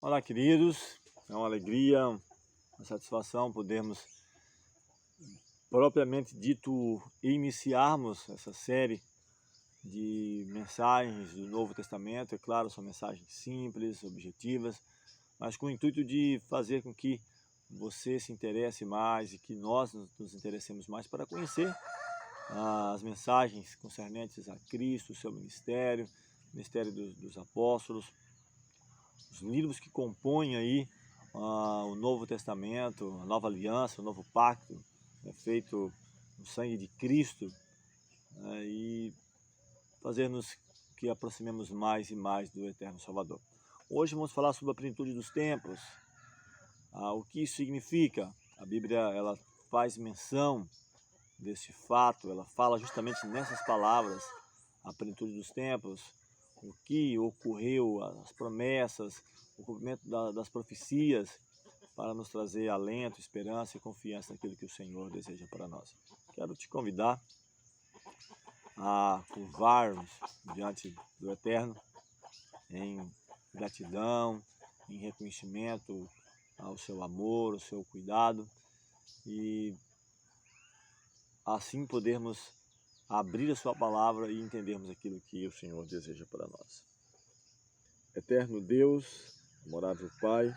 Olá, queridos, é uma alegria, uma satisfação podermos, propriamente dito, iniciarmos essa série de mensagens do Novo Testamento. É claro, são mensagens simples, objetivas, mas com o intuito de fazer com que você se interesse mais e que nós nos interessemos mais para conhecer as mensagens concernentes a Cristo, o seu ministério, o ministério dos apóstolos, os livros que compõem aí o Novo Testamento, a Nova Aliança, o Novo Pacto, feito no sangue de Cristo, e fazer-nos que aproximemos mais e mais do Eterno Salvador. Hoje vamos falar sobre a plenitude dos tempos, o que isso significa. A Bíblia ela faz menção desse fato, ela fala justamente nessas palavras, a plenitude dos tempos, o que ocorreu, as promessas, o cumprimento das profecias, para nos trazer alento, esperança e confiança naquilo que o Senhor deseja para nós. Quero te convidar a curvar-nos diante do Eterno em gratidão, em reconhecimento ao seu amor, ao seu cuidado, e assim podermos abrir a sua palavra e entendermos aquilo que o Senhor deseja para nós. Eterno Deus, amorável Pai,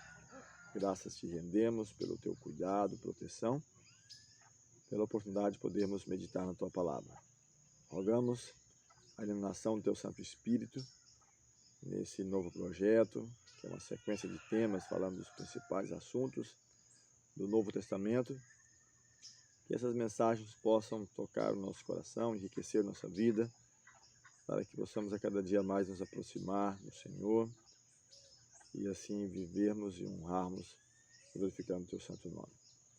graças te rendemos pelo teu cuidado, proteção, pela oportunidade de podermos meditar na tua palavra. Rogamos a iluminação do teu Santo Espírito nesse novo projeto, que é uma sequência de temas falando dos principais assuntos do Novo Testamento, que essas mensagens possam tocar o nosso coração, enriquecer nossa vida, para que possamos a cada dia mais nos aproximar do Senhor e assim vivermos e honrarmos, glorificando o teu santo nome.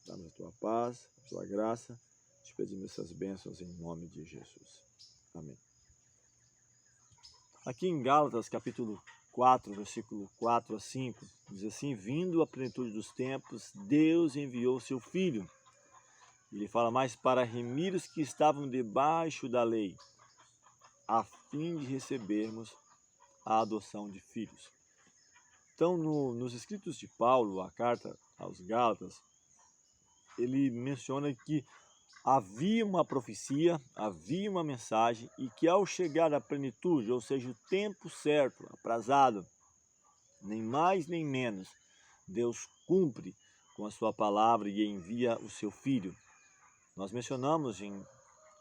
Dá-nos a tua paz, a tua graça, te pedimos essas bênçãos em nome de Jesus. Amém. Aqui em Gálatas, capítulo 4, versículo 4 a 5, diz assim: vindo a plenitude dos tempos, Deus enviou seu Filho. Ele fala mais para remir os que estavam debaixo da lei, a fim de recebermos a adoção de filhos. Então, nos escritos de Paulo, a carta aos Gálatas, ele menciona que havia uma profecia, havia uma mensagem, e que ao chegar à plenitude, ou seja, o tempo certo, aprazado, nem mais nem menos, Deus cumpre com a sua palavra e envia o seu Filho. Nós mencionamos,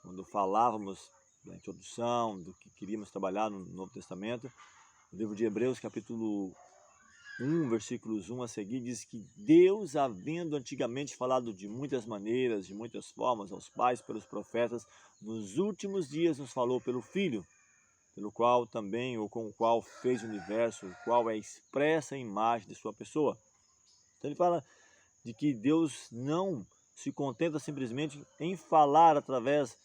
quando falávamos da introdução, do que queríamos trabalhar no Novo Testamento, o livro de Hebreus, capítulo 1, versículos 1 a seguir, diz que Deus, havendo antigamente falado de muitas maneiras, de muitas formas aos pais, pelos profetas, nos últimos dias nos falou pelo Filho, pelo qual também, ou com o qual fez o universo, o qual é expressa a imagem de sua pessoa. Então ele fala de que Deus não se contenta simplesmente em falar através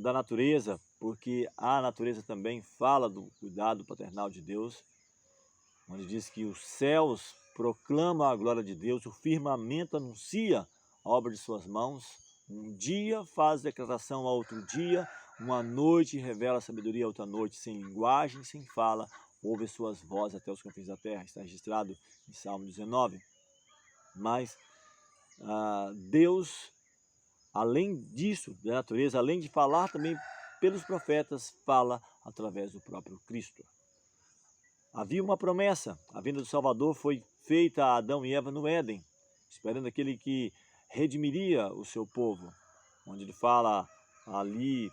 da natureza, porque a natureza também fala do cuidado paternal de Deus, onde diz que os céus proclamam a glória de Deus, o firmamento anuncia a obra de suas mãos, um dia faz declaração a outro dia, uma noite revela a sabedoria a outra noite, sem linguagem, sem fala, ouve suas vozes até os confins da terra. Está registrado em Salmo 19. Mas Deus, além disso, da natureza, além de falar também pelos profetas, fala através do próprio Cristo. Havia uma promessa, a vinda do Salvador foi feita a Adão e Eva no Éden, esperando aquele que redimiria o seu povo, onde ele fala ali,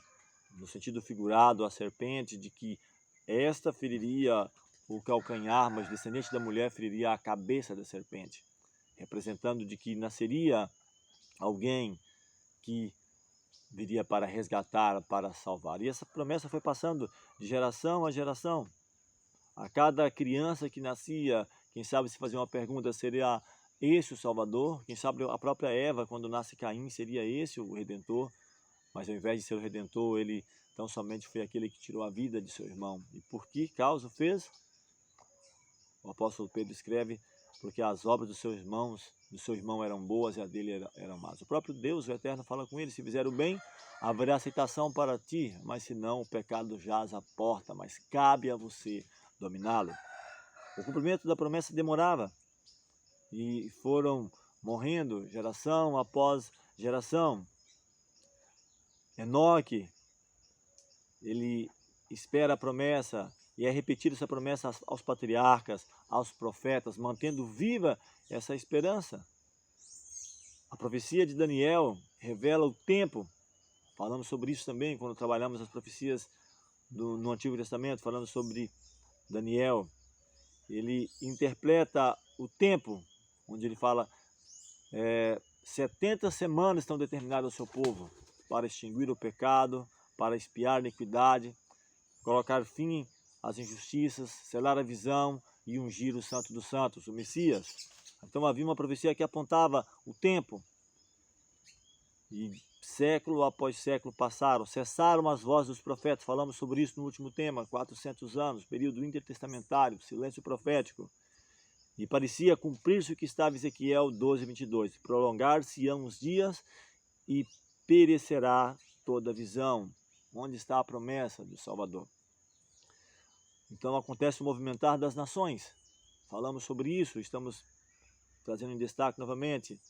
no sentido figurado, a serpente, de que esta feriria o calcanhar, mas o descendente da mulher feriria a cabeça da serpente, representando de que nasceria alguém que viria para resgatar, para salvar. E essa promessa foi passando de geração a geração. A cada criança que nascia, quem sabe se fazia uma pergunta, seria esse o Salvador? Quem sabe a própria Eva, quando nasce Caim, seria esse o Redentor? Mas ao invés de ser o Redentor, ele tão somente foi aquele que tirou a vida de seu irmão. E por que causa fez? O apóstolo Pedro escreve: porque as obras dos seus irmãos, do seu irmão eram boas e a dele eram más. O próprio Deus, o Eterno, fala com ele: se fizer o bem, haverá aceitação para ti, mas se não, o pecado jaz à porta, mas cabe a você dominá-lo. O cumprimento da promessa demorava, e foram morrendo geração após geração. Enoque, ele espera a promessa e é repetida essa promessa aos patriarcas, aos profetas, mantendo viva essa esperança. A profecia de Daniel revela o tempo. Falamos sobre isso também quando trabalhamos as profecias no Antigo Testamento, falando sobre Daniel. Ele interpreta o tempo, onde ele fala 70 semanas estão determinadas ao seu povo para extinguir o pecado, para expiar a iniquidade, colocar fim às injustiças, selar a visão e ungir o Santo dos Santos, o Messias. Então havia uma profecia que apontava o tempo. E século após século passaram, cessaram as vozes dos profetas. Falamos sobre isso no último tema, 400 anos, período intertestamentário, silêncio profético. E parecia cumprir-se o que estava em Ezequiel 12:22. Prolongar-se-ão os dias e perecerá toda a visão. Onde está a promessa do Salvador? Então acontece o movimentar das nações. Falamos sobre isso, estamos trazendo em destaque novamente.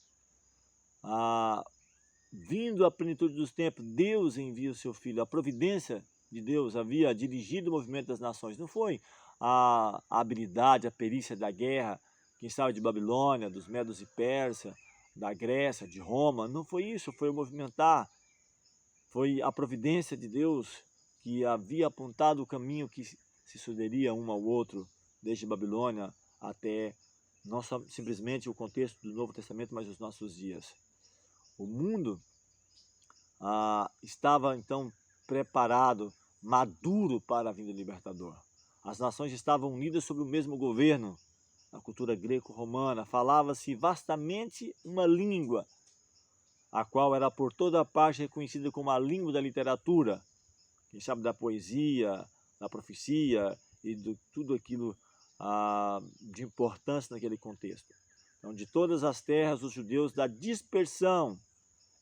Vindo à plenitude dos tempos, Deus envia o seu Filho. A providência de Deus havia dirigido o movimento das nações. Não foi a habilidade, a perícia da guerra, quem sabe de Babilônia, dos Medos e Pérsia, da Grécia, de Roma. Não foi isso, foi o movimentar. Foi a providência de Deus que havia apontado o caminho que se sucederia um ao outro, desde Babilônia até não só simplesmente o contexto do Novo Testamento, mas os nossos dias. O mundo estava então preparado, maduro para a vinda do libertador. As nações estavam unidas sob o mesmo governo. A cultura greco-romana falava-se vastamente uma língua, a qual era por toda parte reconhecida como a língua da literatura, quem sabe da poesia, da profecia e de tudo aquilo de importância naquele contexto. Então, de todas as terras, os judeus da dispersão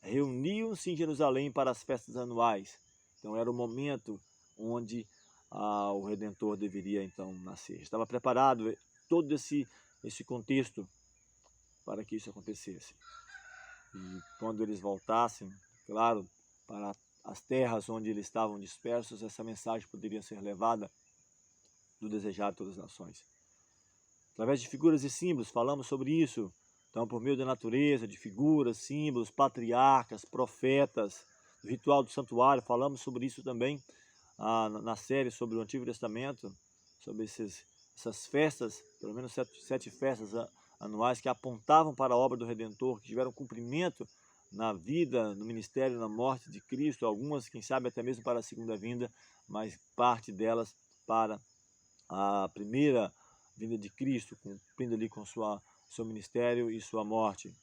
reuniam-se em Jerusalém para as festas anuais. Então era o momento onde o Redentor deveria então nascer. Estava preparado todo esse contexto para que isso acontecesse. E quando eles voltassem, claro, para as terras onde eles estavam dispersos, essa mensagem poderia ser levada do desejado de todas as nações. Através de figuras e símbolos, falamos sobre isso. Então, por meio da natureza, de figuras, símbolos, patriarcas, profetas, do ritual do santuário, falamos sobre isso também na série sobre o Antigo Testamento, sobre essas festas, pelo menos sete festas anuais que apontavam para a obra do Redentor, que tiveram cumprimento na vida, no ministério, na morte de Cristo, algumas, quem sabe, até mesmo para a segunda vinda, mas parte delas para a primeira vinda de Cristo, cumprindo ali com seu ministério e sua morte.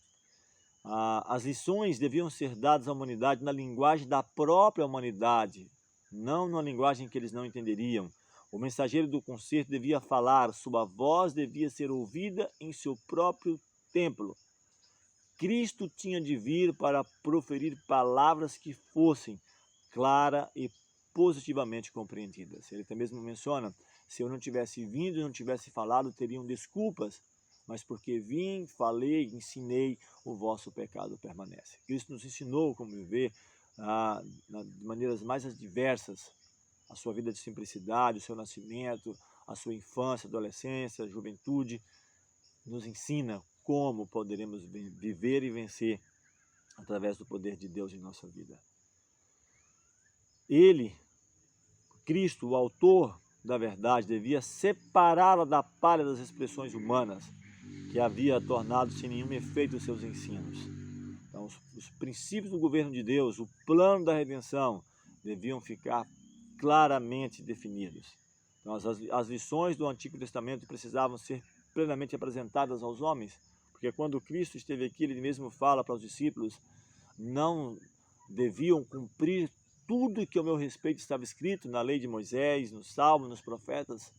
As lições deviam ser dadas à humanidade na linguagem da própria humanidade, não numa linguagem que eles não entenderiam. O mensageiro do concerto devia falar, sua voz devia ser ouvida em seu próprio templo. Cristo tinha de vir para proferir palavras que fossem claras e positivamente compreendidas. Ele até mesmo menciona, se eu não tivesse vindo e não tivesse falado, teriam desculpas, mas porque vim, falei, ensinei, o vosso pecado permanece. Cristo nos ensinou como viver de maneiras mais diversas, a sua vida de simplicidade, o seu nascimento, a sua infância, adolescência, juventude, nos ensina como poderemos viver e vencer através do poder de Deus em nossa vida. Ele, Cristo, o autor da verdade, devia separá-la da palha das expressões humanas, que havia tornado sem nenhum efeito os seus ensinos. Então, os princípios do governo de Deus, o plano da redenção, deviam ficar claramente definidos. Então, as lições do Antigo Testamento precisavam ser plenamente apresentadas aos homens, porque quando Cristo esteve aqui, ele mesmo fala para os discípulos, não deviam cumprir tudo que ao meu respeito estava escrito na lei de Moisés, nos Salmos, nos profetas.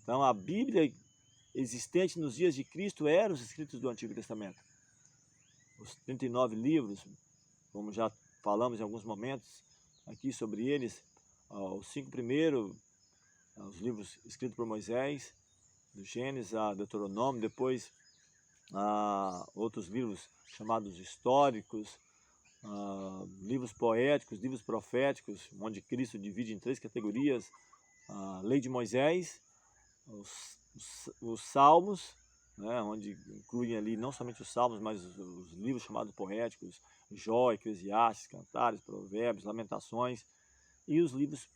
Então, a Bíblia existente nos dias de Cristo eram os escritos do Antigo Testamento. Os 39 livros, como já falamos em alguns momentos aqui sobre eles, os 5 primeiros, os livros escritos por Moisés, do Gênesis a Deuteronômio, depois outros livros chamados históricos, livros poéticos, livros proféticos, onde Cristo divide em 3 categorias: a lei de Moisés, os salmos, né, onde incluem ali não somente os salmos, mas os livros chamados poéticos, Jó, Eclesiastes, Cantares, Provérbios, Lamentações, e os livros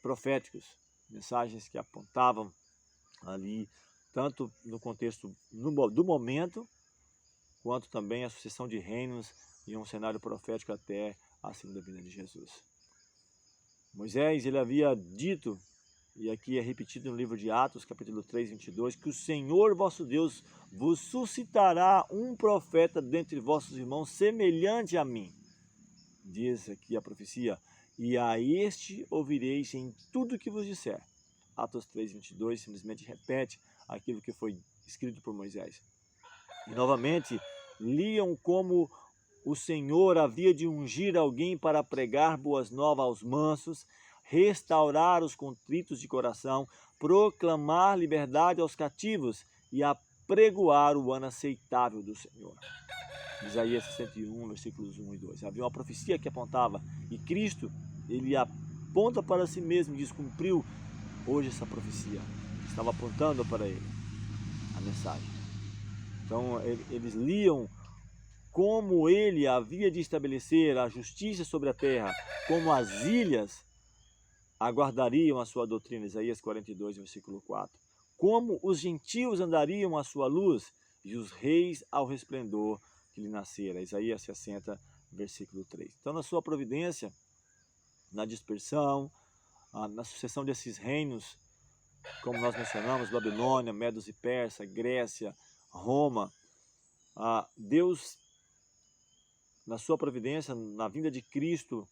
proféticos, mensagens que apontavam ali, tanto no contexto do momento, quanto também a sucessão de reinos e um cenário profético até a segunda vinda de Jesus. Moisés, ele havia dito, e aqui é repetido no livro de Atos, capítulo 3, 22, que o Senhor vosso Deus vos suscitará um profeta dentre vossos irmãos semelhante a mim. Diz aqui a profecia: e a este ouvireis em tudo que vos disser. Atos 3, 22 simplesmente repete aquilo que foi escrito por Moisés. E novamente, liam como o Senhor havia de ungir alguém para pregar boas novas aos mansos, restaurar os contritos de coração, proclamar liberdade aos cativos e apregoar o ano aceitável do Senhor. Isaías 61, versículos 1 e 2. Havia uma profecia que apontava, e Cristo, ele aponta para si mesmo e diz: cumpriu hoje essa profecia. Estava apontando para ele a mensagem. Então, eles liam como ele havia de estabelecer a justiça sobre a terra, como as ilhas aguardariam a sua doutrina, Isaías 42, versículo 4. Como os gentios andariam à sua luz, e os reis ao resplendor que lhe nascera, Isaías 60, versículo 3. Então, na sua providência, na dispersão, na sucessão desses reinos, como nós mencionamos, Babilônia, Medos e Persa, Grécia, Roma, Deus, na sua providência, na vinda de Cristo,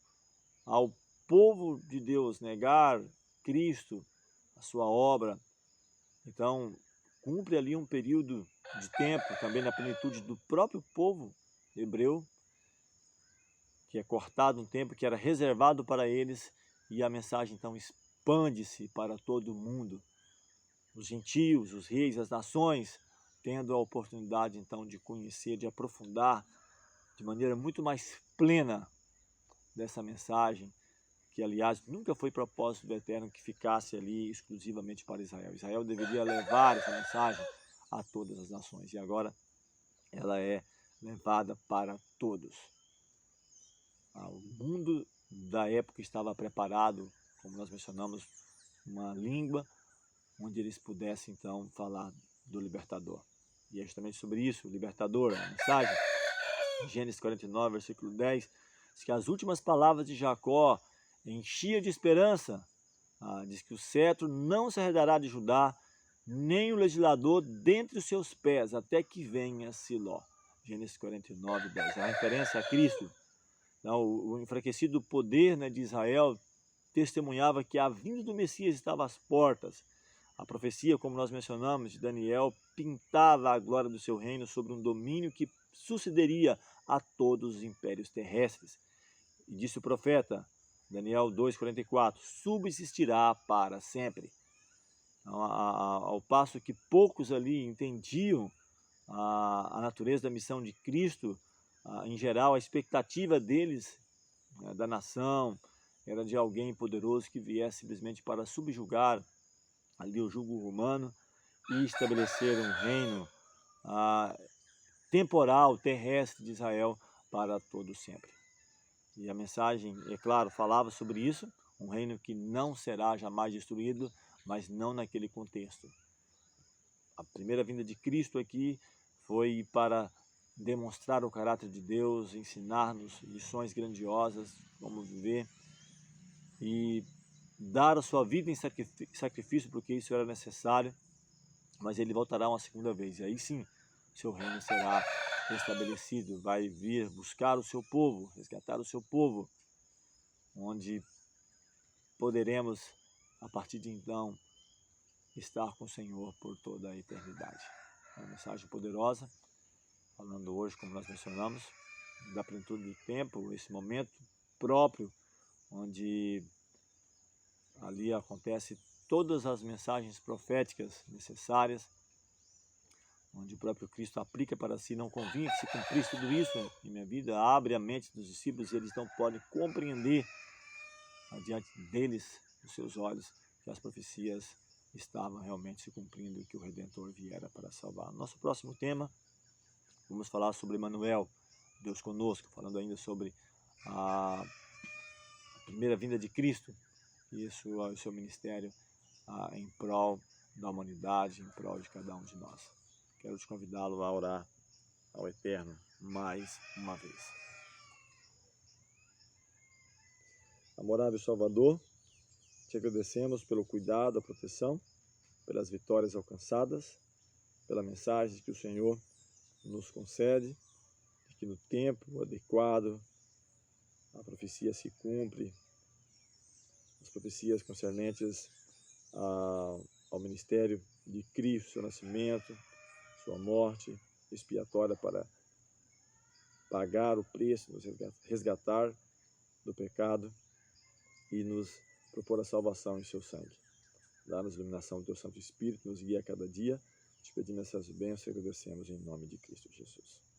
ao povo de Deus negar Cristo, a sua obra, então cumpre ali um período de tempo, também na plenitude do próprio povo hebreu, que é cortado um tempo que era reservado para eles, e a mensagem então expande-se para todo o mundo. Os gentios, os reis, as nações, tendo a oportunidade então de conhecer, de aprofundar de maneira muito mais plena dessa mensagem, que aliás nunca foi propósito do Eterno que ficasse ali exclusivamente para Israel. Israel deveria levar essa mensagem a todas as nações, e agora ela é levada para todos. O mundo da época estava preparado, como nós mencionamos, uma língua onde eles pudessem então falar do libertador. E é justamente sobre isso, o libertador, a mensagem. Gênesis 49, versículo 10, diz que as últimas palavras de Jacó enchiam de esperança. Diz que o cetro não se arredará de Judá, nem o legislador dentre os seus pés, até que venha Siló. Gênesis 49, 10. A referência a Cristo. Então, o enfraquecido poder, né, de Israel testemunhava que a vinda do Messias estava às portas. A profecia, como nós mencionamos, de Daniel, pintava a glória do seu reino sobre um domínio que sucederia a todos os impérios terrestres. E disse o profeta, Daniel 2,44, subsistirá para sempre. Então, ao passo que poucos ali entendiam a natureza da missão de Cristo, em geral, a expectativa deles, né, da nação, era de alguém poderoso que viesse simplesmente para subjugar ali o jugo romano e estabelecer um reino temporal, terrestre de Israel para todo sempre. E a mensagem, é claro, falava sobre isso, um reino que não será jamais destruído, mas não naquele contexto. A primeira vinda de Cristo aqui foi para demonstrar o caráter de Deus, ensinar-nos lições grandiosas, como viver e dar a sua vida em sacrifício, porque isso era necessário, mas ele voltará uma segunda vez, e aí sim, seu reino será restabelecido, vai vir buscar o seu povo, resgatar o seu povo, onde poderemos, a partir de então, estar com o Senhor por toda a eternidade. É uma mensagem poderosa, falando hoje, como nós mencionamos, da plenitude do tempo, esse momento próprio, onde ali acontece todas as mensagens proféticas necessárias onde o próprio Cristo aplica para si, não convinha que se cumprisse tudo isso em minha vida, abre a mente dos discípulos e eles não podem compreender adiante deles, os seus olhos, que as profecias estavam realmente se cumprindo e que o Redentor viera para salvar. Nosso próximo tema, vamos falar sobre Emmanuel, Deus conosco, falando ainda sobre a primeira vinda de Cristo e o seu ministério em prol da humanidade, em prol de cada um de nós. Quero te convidá-lo a orar ao Eterno mais uma vez. Amorável Salvador, te agradecemos pelo cuidado, a proteção, pelas vitórias alcançadas, pela mensagem que o Senhor nos concede, de que no tempo adequado a profecia se cumpre, as profecias concernentes ao ministério de Cristo, seu nascimento, sua morte expiatória para pagar o preço, nos resgatar do pecado e nos propor a salvação em seu sangue. Dá-nos iluminação do teu Santo Espírito, nos guia a cada dia. Te pedimos essas bênçãos e agradecemos em nome de Cristo Jesus.